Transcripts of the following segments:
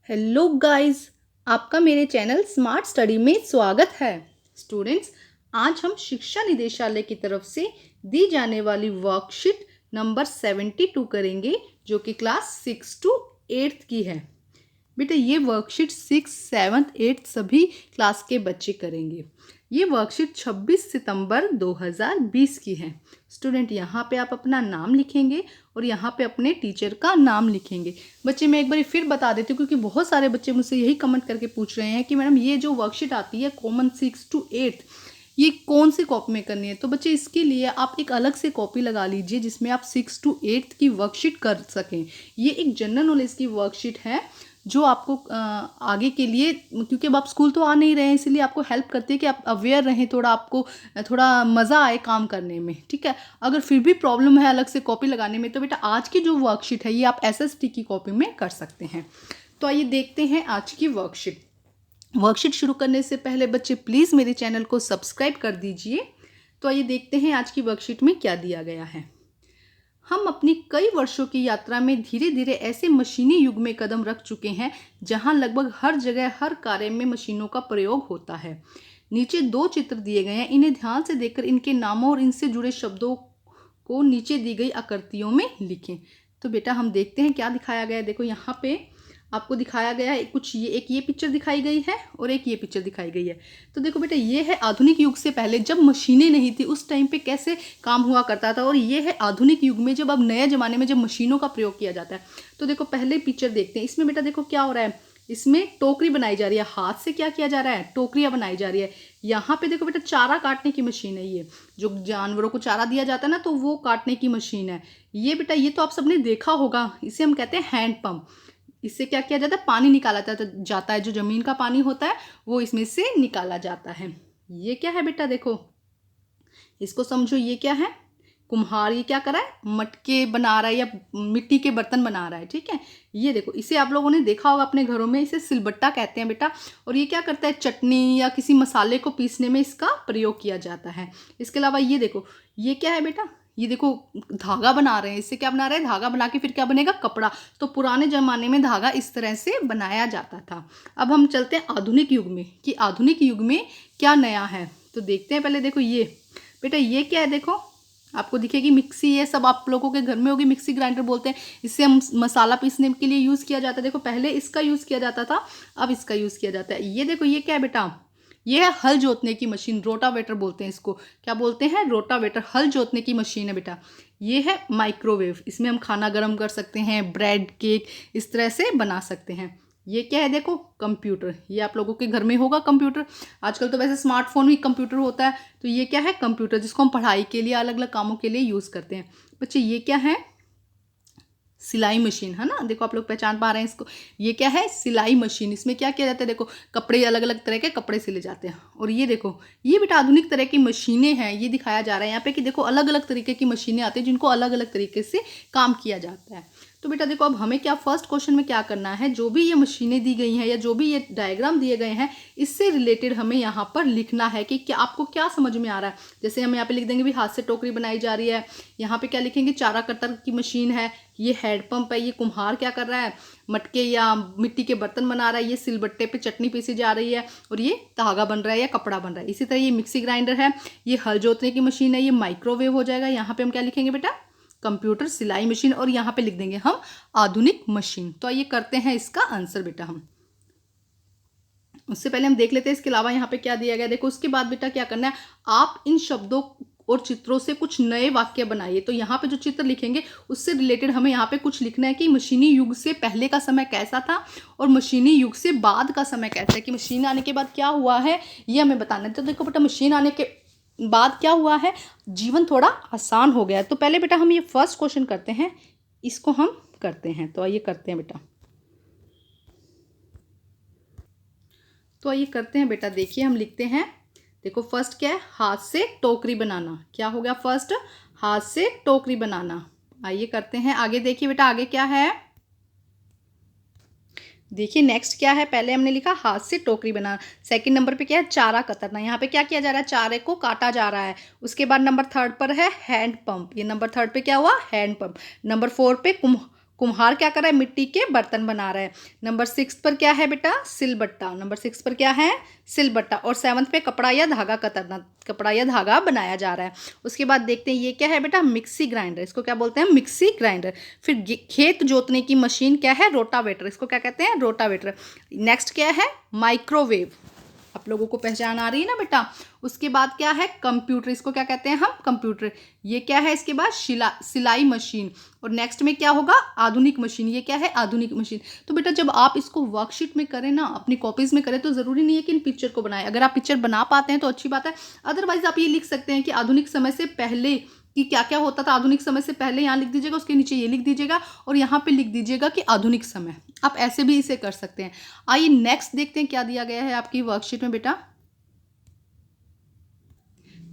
Hello guys, आपका मेरे channel smart study में स्वागत है। स्टूडेंट्स, आज हम शिक्षा निदेशालय की तरफ से दी जाने वाली वर्कशीट नंबर 72 करेंगे, जो कि क्लास 6 to 8 की है। बेटा, ये वर्कशीट 6, 7, 8 सभी क्लास के बच्चे करेंगे। ये वर्कशीट 26 सितंबर 2020 की है। स्टूडेंट, यहाँ पे आप अपना नाम लिखेंगे और यहाँ पे अपने टीचर का नाम लिखेंगे। बच्चे, मैं एक बार फिर बता देती हूँ, क्योंकि बहुत सारे बच्चे मुझसे यही कमेंट करके पूछ रहे हैं कि मैडम ये जो वर्कशीट आती है कॉमन 6 to 8, ये कौन सी कॉपी में करनी है। तो बच्चे, इसके लिए आप एक अलग से कॉपी लगा लीजिए जिसमें आप 6 to 8 की वर्कशीट कर सकें। ये एक जनरल नॉलेज की वर्कशीट है जो आपको आगे के लिए, क्योंकि अब आप स्कूल तो आ नहीं रहे हैं, इसलिए आपको हेल्प करती है कि आप अवेयर रहें, थोड़ा आपको थोड़ा मज़ा आए काम करने में। ठीक है, अगर फिर भी प्रॉब्लम है अलग से कॉपी लगाने में, तो बेटा आज की जो वर्कशीट है ये आप एसएसटी की कॉपी में कर सकते हैं। तो आइए देखते हैं आज की वर्कशीट शुरू करने से पहले बच्चे प्लीज़ मेरे चैनल को सब्सक्राइब कर दीजिए। तो आइए देखते हैं आज की वर्कशीट में क्या दिया गया है। हम अपनी कई वर्षों की यात्रा में धीरे धीरे ऐसे मशीनी युग में कदम रख चुके हैं जहां लगभग हर जगह हर कार्य में मशीनों का प्रयोग होता है। नीचे 2 चित्र दिए गए हैं, इन्हें ध्यान से देखकर इनके नामों और इनसे जुड़े शब्दों को नीचे दी गई आकृतियों में लिखें। तो बेटा हम देखते हैं क्या दिखाया गया है। देखो यहाँ पे आपको दिखाया गया है कुछ, ये पिक्चर दिखाई गई है और एक ये पिक्चर दिखाई गई है। तो देखो बेटा, ये है आधुनिक युग से पहले जब मशीनें नहीं थी, उस टाइम पे कैसे काम हुआ करता था, और ये है आधुनिक युग में जब अब नए ज़माने में जब मशीनों का प्रयोग किया जाता है। तो देखो पहले पिक्चर देखते हैं। इसमें बेटा देखो क्या हो रहा है, इसमें टोकरी बनाई जा रही है। हाथ से क्या किया जा रहा है, टोकरियाँ बनाई जा रही है। यहाँ पे देखो बेटा चारा काटने की मशीन है, ये जो जानवरों को चारा दिया जाता है ना, तो वो काटने की मशीन है ये। बेटा ये तो आप सबने देखा होगा, इसे हम कहते हैं हैंड पंप। इससे क्या किया जाता है, पानी निकाला जाता है, जो जमीन का पानी होता है वो इसमें से निकाला जाता है। ये क्या है बेटा, देखो इसको समझो, ये क्या है, कुम्हार ये क्या कर रहा है, मटके बना रहा है या मिट्टी के बर्तन बना रहा है। ठीक है, ये देखो, इसे आप लोगों ने देखा होगा अपने घरों में, इसे सिलबट्टा कहते हैं बेटा। और ये क्या करता है, चटनी या किसी मसाले को पीसने में इसका प्रयोग किया जाता है। इसके अलावा ये देखो, ये क्या है बेटा, ये देखो धागा बना रहे हैं। इससे क्या बना रहे हैं, धागा बना के फिर क्या बनेगा, कपड़ा। तो पुराने जमाने में धागा इस तरह से बनाया जाता था। अब हम चलते हैं आधुनिक युग में, कि आधुनिक युग में क्या नया है। तो देखते हैं पहले। देखो ये बेटा, ये क्या है, देखो आपको दिखेगी मिक्सी। ये सब आप लोगों के घर में होगी, मिक्सी ग्राइंडर बोलते हैं। इससे हम मसाला पीसने के लिए यूज़ किया जाता है। देखो पहले इसका यूज़ किया जाता था, अब इसका यूज़ किया जाता है। ये देखो, ये क्या है बेटा, ये है हल जोतने की मशीन, रोटावेटर बोलते हैं इसको। क्या बोलते हैं, रोटावेटर, हल जोतने की मशीन है बेटा। ये है माइक्रोवेव, इसमें हम खाना गर्म कर सकते हैं, ब्रेड, केक इस तरह से बना सकते हैं। ये क्या है, देखो कंप्यूटर, ये आप लोगों के घर में होगा कंप्यूटर। आजकल तो वैसे स्मार्टफोन भी कंप्यूटर होता है। तो ये क्या है, कंप्यूटर, जिसको हम पढ़ाई के लिए अलग अलग कामों के लिए यूज़ करते हैं। बच्चे ये क्या है, सिलाई मशीन, है ना। देखो आप लोग पहचान पा रहे हैं इसको, ये क्या है, सिलाई मशीन। इसमें क्या किया जाता है, देखो कपड़े, अलग अलग तरह के कपड़े सिले जाते हैं। और ये देखो, ये बेटा आधुनिक तरह की मशीनें हैं। ये दिखाया जा रहा है यहाँ पे कि देखो अलग अलग तरीके की मशीनें आती हैं जिनको अलग अलग तरीके से काम किया जाता है। तो बेटा देखो, अब हमें क्या फर्स्ट क्वेश्चन में क्या करना है, जो भी ये मशीनें दी गई हैं या जो भी ये डायग्राम दिए गए हैं, इससे रिलेटेड हमें यहाँ पर लिखना है कि क्या आपको क्या समझ में आ रहा है। जैसे हम यहाँ पे लिख देंगे भी हाथ से टोकरी बनाई जा रही है। यहाँ पे क्या लिखेंगे, चारा कतर की मशीन है। ये हैंडपंप है। ये कुम्हार क्या कर रहा है, मटके या मिट्टी के बर्तन बना रहा है। ये सिलबट्टे पे चटनी पीसी जा रही है और ये धागा बन रहा है या कपड़ा बन रहा है। इसी तरह ये मिक्सी ग्राइंडर है। ये हल जोतने की मशीन है। ये माइक्रोवेव हो जाएगा। यहाँ पे हम क्या लिखेंगे बेटा, कंप्यूटर, सिलाई मशीन, और यहाँ पे लिख देंगे हम आधुनिक मशीन। तो आइए करते हैं इसका आंसर बेटा। हम उससे पहले हम देख लेते हैं इसके अलावा यहाँ पे क्या दिया गया। देखो उसके बाद बेटा क्या करना है, आप इन शब्दों और चित्रों से कुछ नए वाक्य बनाइए। तो यहाँ पे जो चित्र लिखेंगे उससे रिलेटेड हमें यहाँ पे कुछ लिखना है कि मशीनी युग से पहले का समय कैसा था और मशीनी युग से बाद का समय कैसा है, कि मशीन आने के बाद क्या हुआ है ये हमें बताना है। तो देखो बेटा, मशीन आने के बाद क्या हुआ है, जीवन थोड़ा आसान हो गया है। तो पहले बेटा हम ये फर्स्ट क्वेश्चन करते हैं, इसको हम करते हैं। तो आइए करते हैं बेटा। तो आइए करते हैं बेटा। देखिए हम लिखते हैं, देखो फर्स्ट क्या है, हाथ से टोकरी बनाना। क्या हो गया, फर्स्ट हाथ से टोकरी बनाना। आइए करते हैं आगे। देखिए बेटा आगे क्या है, देखिए नेक्स्ट क्या है, पहले हमने लिखा हाथ से टोकरी बनाना। सेकंड नंबर पे क्या है, चारा कतरना। यहाँ पे क्या किया जा रहा है, चारे को काटा जा रहा है। उसके बाद नंबर 3 पर है हैंड पंप। ये नंबर 3 पे क्या हुआ, हैंड पंप। नंबर 4 पे कुम्हार क्या कर रहा है, मिट्टी के बर्तन बना रहा है। नंबर 6 पर क्या है बेटा, सिलबट्टा। नंबर 6 पर क्या है, सिलबट्टा। और 7 पे कपड़ा या धागा कतरना, कपड़ा या धागा बनाया जा रहा है। उसके बाद देखते हैं ये क्या है बेटा, मिक्सी ग्राइंडर। इसको क्या बोलते हैं, मिक्सी ग्राइंडर। फिर खेत जोतने की मशीन क्या है, रोटावेटर। इसको क्या कहते हैं, रोटावेटर। नेक्स्ट क्या है, माइक्रोवेव। आप लोगों को पहचान आ रही है ना बेटा। उसके बाद क्या है, कंप्यूटर। इसको क्या कहते हैं हम, कंप्यूटर। ये क्या है, इसके बाद सिलाई मशीन। और नेक्स्ट में क्या होगा, आधुनिक मशीन। ये क्या है, आधुनिक मशीन। तो बेटा जब आप इसको वर्कशीट में करें ना, अपनी कॉपीज में करें, तो जरूरी नहीं है कि इन पिक्चर को बनाएं। अगर आप पिक्चर बना पाते हैं तो अच्छी बात है, अदरवाइज आप ये लिख सकते हैं कि आधुनिक समय से पहले कि क्या क्या होता था। आधुनिक समय से पहले यहाँ लिख दीजिएगा, उसके नीचे ये लिख दीजिएगा, और यहाँ पे लिख दीजिएगा कि आधुनिक समय। आप ऐसे भी इसे कर सकते हैं। आइए नेक्स्ट देखते हैं क्या दिया गया है आपकी वर्कशीट में बेटा।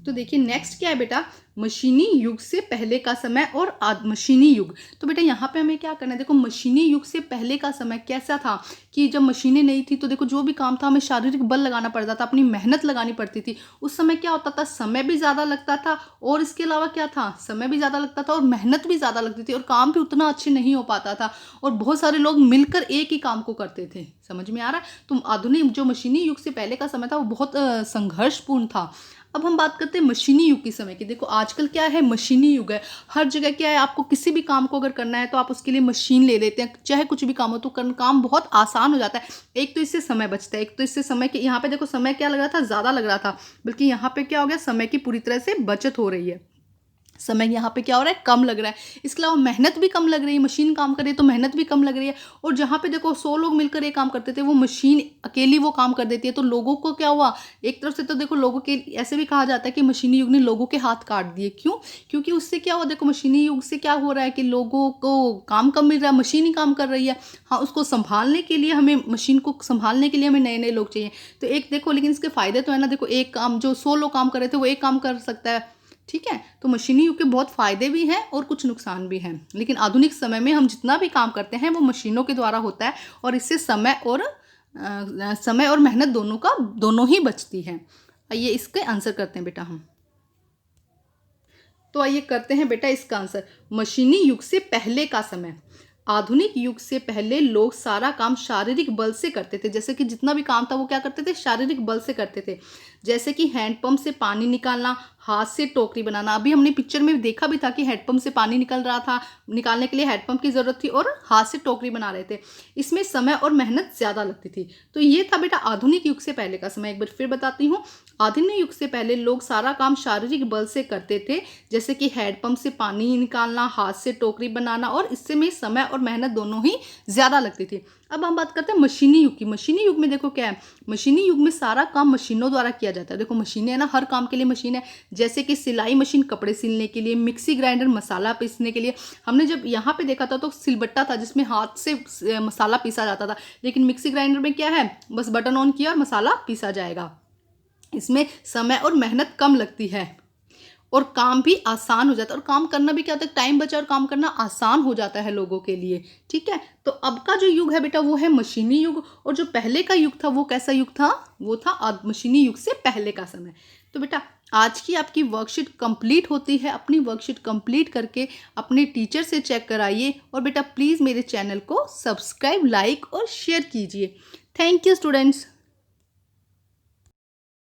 तो देखिए नेक्स्ट क्या है बेटा, मशीनी युग से पहले का समय और मशीनी युग। तो बेटा यहाँ पे हमें क्या करना है, देखो मशीनी युग से पहले का समय कैसा था कि जब मशीनें नहीं थी तो देखो जो भी काम था हमें शारीरिक बल लगाना पड़ता था, अपनी मेहनत लगानी पड़ती थी। उस समय क्या होता था, समय भी ज़्यादा लगता था, और इसके अलावा क्या था, समय भी ज़्यादा लगता था और मेहनत भी ज़्यादा लगती थी, और काम भी उतना अच्छे नहीं हो पाता था, और बहुत सारे लोग मिलकर एक ही काम को करते थे। समझ में आ रहा है। तो आधुनिक जो मशीनी युग से पहले का समय था वो बहुत संघर्षपूर्ण था। अब हम बात करते हैं मशीनी युग के समय की। देखो आजकल क्या है, मशीनी युग है। हर जगह क्या है, आपको किसी भी काम को अगर करना है तो आप उसके लिए मशीन ले लेते हैं, चाहे कुछ भी काम हो तो काम बहुत आसान हो जाता है। एक तो इससे समय बचता है, एक तो इससे समय के, यहाँ पे देखो समय क्या लग रहा था, ज़्यादा लग रहा था, बल्कि यहाँ पे क्या हो गया, समय की पूरी तरह से बचत हो रही है। समय यहाँ पे क्या हो रहा है, कम लग रहा है। इसके अलावा मेहनत भी कम लग रही है, मशीन काम करे तो मेहनत भी कम लग रही है। और जहाँ पे देखो 100 लोग मिलकर एक काम करते थे, वो मशीन अकेली वो काम कर देती है। तो लोगों को क्या हुआ, एक तरफ से तो देखो लोगों के, ऐसे भी कहा जाता है कि मशीनी युग ने लोगों के हाथ काट दिए। क्यों, क्योंकि उससे क्या हुआ, देखो मशीनी युग से क्या हो रहा है कि लोगों को काम कम मिल रहा है, मशीन ही काम कर रही है। हाँ, उसको संभालने के लिए हमें, मशीन को संभालने के लिए हमें नए नए लोग चाहिए। तो एक देखो, लेकिन इसके फायदे तो है ना, देखो एक काम जो 100 लोग काम कर रहे थे वो एक काम कर सकता है। ठीक है, तो मशीनी युग के बहुत फ़ायदे भी हैं और कुछ नुकसान भी हैं। लेकिन आधुनिक समय में हम जितना भी काम करते हैं वो मशीनों के द्वारा होता है, और इससे समय और मेहनत दोनों ही बचती है। आइए इसके आंसर करते हैं बेटा हम। तो आइए करते हैं बेटा इसका आंसर। मशीनी युग से पहले का समय। आधुनिक युग से पहले लोग सारा काम शारीरिक बल से करते थे। जैसे कि जितना भी काम था वो क्या करते थे, शारीरिक बल से करते थे। जैसे कि हैंडपंप से पानी निकालना, हाथ से टोकरी बनाना। अभी हमने पिक्चर में देखा भी था कि हैंडपंप से पानी निकल रहा था, निकालने के लिए हैंडपंप की ज़रूरत थी, और हाथ से टोकरी बना रहे थे। इसमें समय और मेहनत ज़्यादा लगती थी। तो ये था बेटा आधुनिक युग से पहले का समय। एक बार फिर बताती हूँ, आधुनिक युग से पहले लोग सारा काम शारीरिक बल से करते थे, जैसे कि हैंडपंप से पानी निकालना, हाथ से टोकरी बनाना, और इससे में समय और मेहनत दोनों ही ज़्यादा लगती थी। अब हम बात करते हैं मशीनी युग की। मशीनी युग में देखो क्या है, मशीनी युग में सारा काम मशीनों द्वारा किया जाता है। देखो मशीनें है ना, हर काम के लिए मशीन है। जैसे कि सिलाई मशीन कपड़े सिलने के लिए, मिक्सी ग्राइंडर मसाला पीसने के लिए। हमने जब यहाँ पे देखा था तो सिलबट्टा था जिसमें हाथ से मसाला पीसा जाता था, लेकिन मिक्सी ग्राइंडर में क्या है, बस बटन ऑन किया और मसाला पीसा जाएगा। इसमें समय और मेहनत कम लगती है और काम भी आसान हो जाता है, और काम करना भी क्या होता है, टाइम बचा और काम करना आसान हो जाता है लोगों के लिए। ठीक है, तो अब का जो युग है बेटा वो है मशीनी युग, और जो पहले का युग था वो कैसा युग था, वो था मशीनी युग से पहले का समय। तो बेटा आज की आपकी वर्कशीट कंप्लीट होती है। अपनी वर्कशीट कंप्लीट करके अपने टीचर से चेक कराइए, और बेटा प्लीज़ मेरे चैनल को सब्सक्राइब, लाइक और शेयर कीजिए। Thank you students.